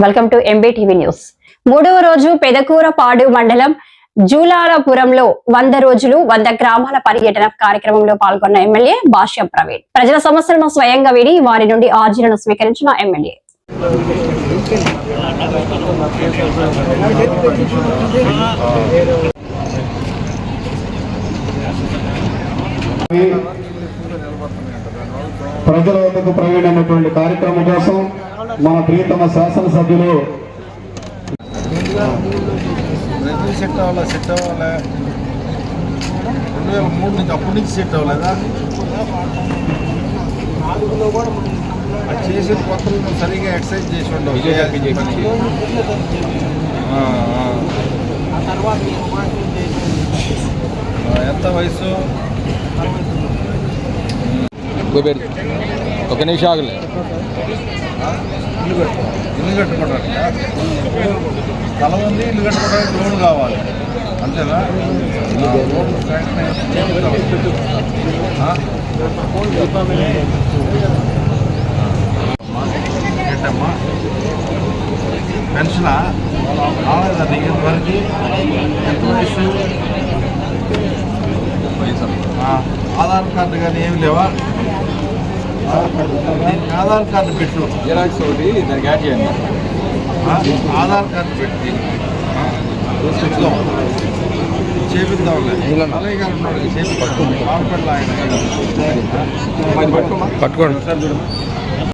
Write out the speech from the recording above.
Welcome to MBTV news. మూడవ రోజు పెదకూరపాడు మండలం జూలాలపురంలో 100 రోజులు 100 గ్రామాల పర్యటన కార్యక్రమంలో పాల్గొన్న ఎమ్మెల్యే భాష్య ప్రవీణ్ ప్రజల సమస్యలను స్వయంగా విని వారి నుండి ఆర్జీలను స్వీకరించిన ఎమ్మెల్యే. ప్రజల వద్దకు ప్రవీణమైనటువంటి కార్యక్రమం కోసం మన ప్రియతమ శాసనసభ్యులు సెట్ అవ్వాలా 2003 నుంచి అప్పటి నుంచి సెట్ అవ్వలేదా? అది చేసిన కొత్తలు సరిగా ఎక్సర్సైజ్ చేసి ఉండవు. ఎంత వయసు? ఒక నిమిషం ఆగలే. ఇల్లు కట్టుకోవడానికి స్థలం ఉంది, ఇల్లు కట్టుకోవడానికి లోన్ కావాలి అంతేనా? ఏంటమ్మా పెన్షనా రాలేదండి ఇంతవరకు? ఎంత వయసు? ఆధార్ కార్డు కానీ ఏమి లేవా? ఆధార్ కార్డు పెట్టు, జిరాక్స్ ఒకటి దానికి యాడ్ చేయండి. ఆధార్ కార్డు పెట్టి చేపిద్దాంలే. అలాగే గారు ఉన్నాడు, చేపిద్దాం. ఆయన పట్టుకోండి సార్.